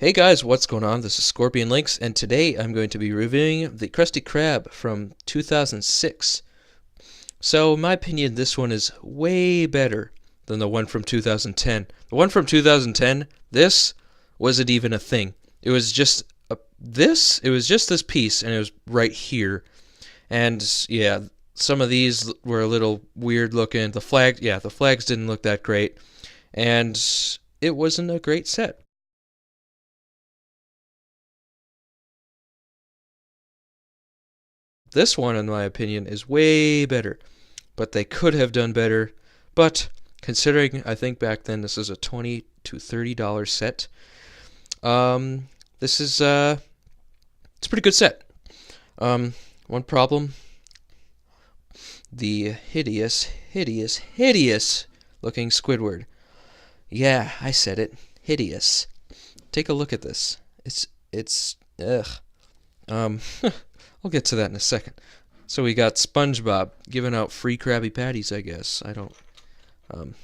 Hey guys, what's going on? This is Scorpion Links, and today I'm going to be reviewing the Krusty Krab from 2006. So, in my opinion, this one is way better than the one from 2010. The one from 2010, this wasn't even a thing. It was just this piece, and it was right here. And yeah, some of these were a little weird looking. The flags didn't look that great, and it wasn't a great set. This one, in my opinion, is way better, but they could have done better. But considering, I think back then this is a $20 to $30 set, this is it's a pretty good set. One problem: the hideous looking Squidward. Yeah, I said it, hideous. Take a look at this. It's ugh. Um, I'll get to that in a second. So we got SpongeBob giving out free Krabby Patties, I guess. I don't know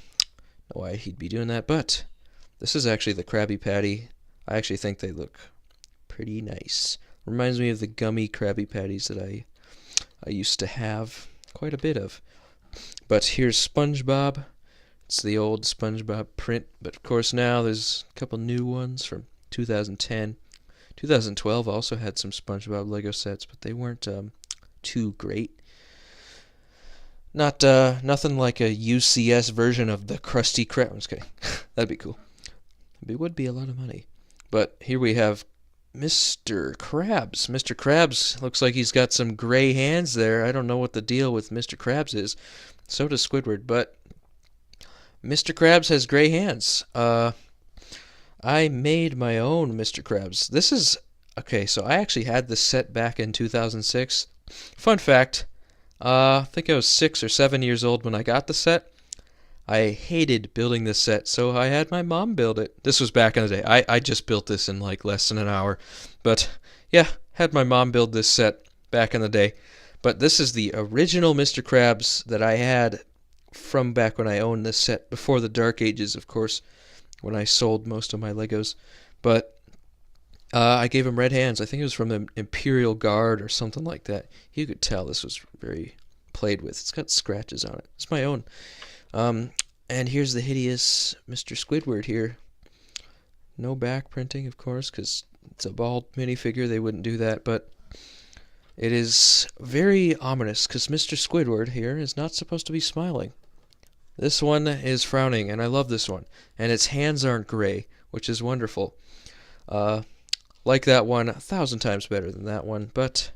why he'd be doing that, but this is actually the Krabby Patty. I actually think they look pretty nice. Reminds me of the gummy Krabby Patties that I used to have quite a bit of. But here's SpongeBob. It's the old SpongeBob print, but of course now there's a couple new ones from 2010. 2012 also had some SpongeBob Lego sets, but they weren't too great. Nothing like a UCS version of the Krusty Krab. I'm just kidding. That'd be cool. It would be a lot of money. But here we have Mr. Krabs. Mr. Krabs looks like he's got some gray hands there. I don't know what the deal with Mr. Krabs is. So does Squidward, but Mr. Krabs has gray hands. I made my own Mr. Krabs. This is okay, so I actually had this set back in 2006. Fun fact, I think I was 6 or 7 years old when I got the set. I hated building this set, so I had my mom build it. This was back in the day. I just built this in like less than an hour. But yeah, had my mom build this set back in the day. But this is the original Mr. Krabs that I had from back when I owned this set, before the Dark Ages, of course, when I sold most of my Legos. But I gave him red hands. I think it was from the Imperial Guard or something like that. You could tell this was very played with. It's got scratches on it. It's my own. And here's the hideous Mr. Squidward here. No back printing, of course, because it's a bald minifigure. They wouldn't do that, but it is very ominous because Mr. Squidward here is not supposed to be smiling. This one is frowning, and I love this one. And its hands aren't gray, which is wonderful. Like that one, 1,000 times better than that one, but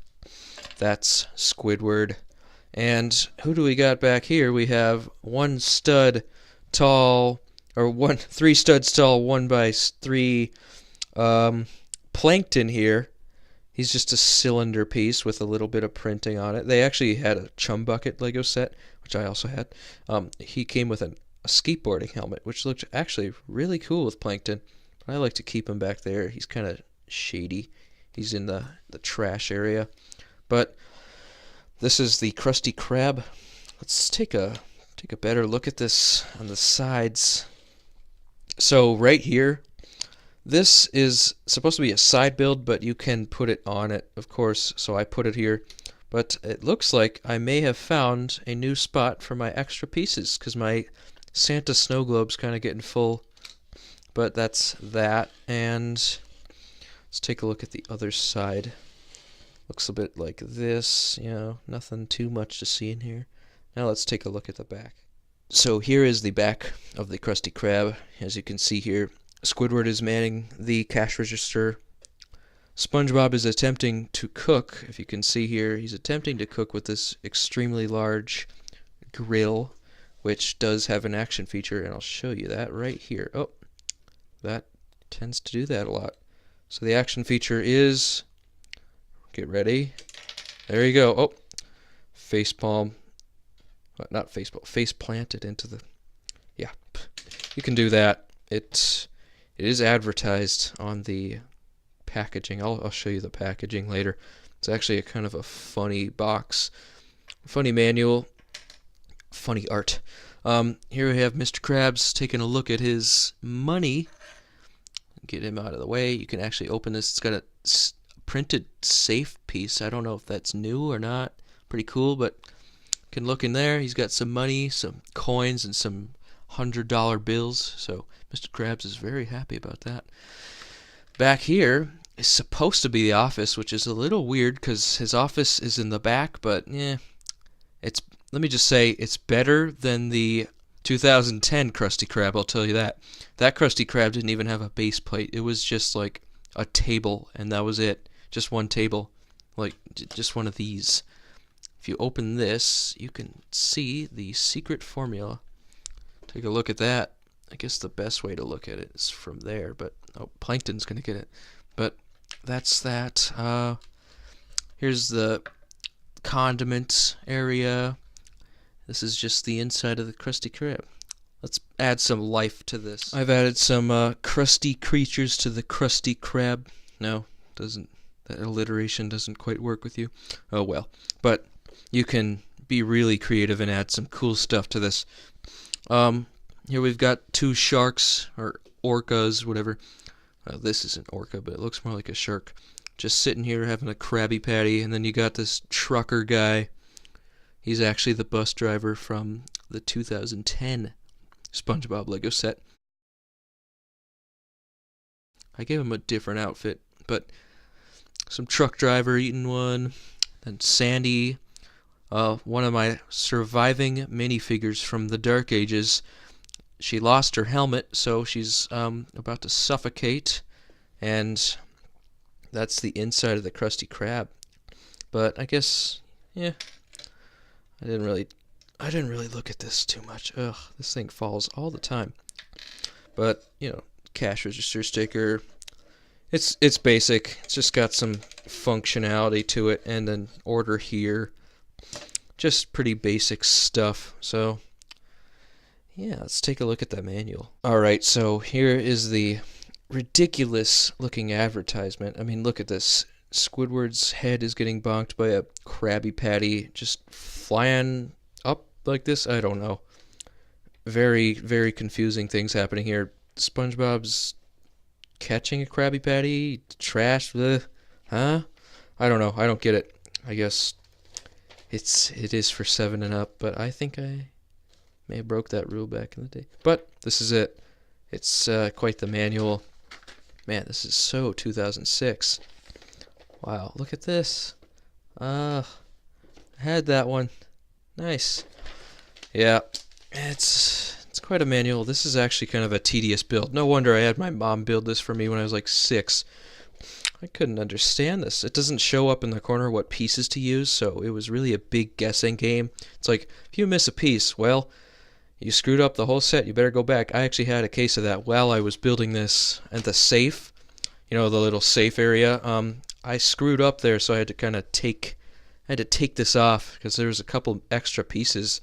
that's Squidward. And who do we got back here? We have 1 stud tall, or 3 studs tall, 1x3 Plankton here. He's just a cylinder piece with a little bit of printing on it. They actually had a Chum Bucket Lego set, which I also had. He came with a skateboarding helmet, which looked actually really cool with Plankton. But I like to keep him back there. He's kind of shady. He's in the trash area. But this is the Krusty Krab. Let's take a better look at this on the sides. So right here, this is supposed to be a side build, but you can put it on it, of course, so I put it here. But it looks like I may have found a new spot for my extra pieces, because my Santa snow globe's kind of getting full. But that's that, and let's take a look at the other side. Looks a bit like this, nothing too much to see in here. Now let's take a look at the back. So here is the back of the Krusty Krab. As you can see here, Squidward is manning the cash register. SpongeBob is attempting to cook. If you can see here, he's attempting to cook with this extremely large grill, which does have an action feature, and I'll show you that right here. Oh, that tends to do that a lot. So the action feature is, get ready. There you go. Oh, face palm. Not face palm. Face planted into the. Yeah, you can do that. It is advertised on the packaging. I'll show you the packaging later. It's actually a kind of a funny box, funny manual, funny art. Here we have Mr. Krabs taking a look at his money. get him out of the way. You can actually open this. It's got a printed safe piece. I don't know if that's new or not. Pretty cool, but you can look in there. He's got some money, some coins, and some $100 bills. So Mr. Krabs is very happy about that. Back here is supposed to be the office, which is a little weird because his office is in the back, but yeah, let me just say it's better than the 2010 Krusty Krab, I'll tell you that. That Krusty Krab didn't even have a base plate. It was just like a table, and that was it. Just one table, like just one of these. If you open this, you can see the secret formula. Take a look at that. I guess the best way to look at it is from there, but oh, Plankton's gonna get it. But that's that. Here's the condiment area. This is just the inside of the Krusty Krab. Let's add some life to this. I've added some crusty creatures to the Krusty Krab. No, that alliteration doesn't quite work with you. Oh well. But you can be really creative and add some cool stuff to this. Here we've got two sharks, or orcas, whatever. This isn't orca, but it looks more like a shark. Just sitting here having a Krabby Patty, and then you got this trucker guy. He's actually the bus driver from the 2010 SpongeBob Lego set. I gave him a different outfit, but some truck driver eating one. Then Sandy, one of my surviving minifigures from the Dark Ages. She lost her helmet, so she's about to suffocate, and that's the inside of the Krusty Krab. But I guess, yeah, I didn't really look at this too much. Ugh, this thing falls all the time. But you know, cash register sticker. It's basic. It's just got some functionality to it, and an order here. Just pretty basic stuff. So yeah, let's take a look at that manual. Alright, so here is the ridiculous looking advertisement. I mean, look at this. Squidward's head is getting bonked by a Krabby Patty just flying up like this. I don't know. Very, very confusing things happening here. SpongeBob's catching a Krabby Patty. Trash. Bleh. Huh? I don't know. I don't get it. I guess it is for 7 and up, but I think I may have broke that rule back in the day. But this is it. It's quite the manual. Man, this is so 2006. Wow, look at this. I had that one. Nice. Yeah, it's quite a manual. This is actually kind of a tedious build. No wonder I had my mom build this for me when I was like 6. I couldn't understand this. It doesn't show up in the corner what pieces to use, so it was really a big guessing game. It's like, if you miss a piece, well, you screwed up the whole set, you better go back. I actually had a case of that while I was building this at the safe. You know, the little safe area. I screwed up there, so I had to kind of take this off because there was a couple extra pieces.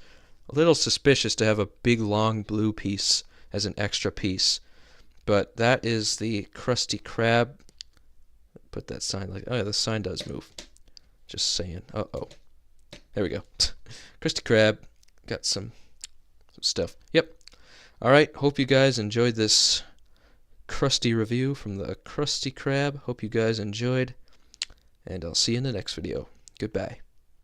A little suspicious to have a big long blue piece as an extra piece. But that is the Krusty Krab. Put that sign like, oh yeah, the sign does move. Just saying. Uh-oh. There we go. Krusty Krab. Got some stuff. Yep. Alright, hope you guys enjoyed this Krusty review from the Krusty Krab. Hope you guys enjoyed, and I'll see you in the next video. Goodbye.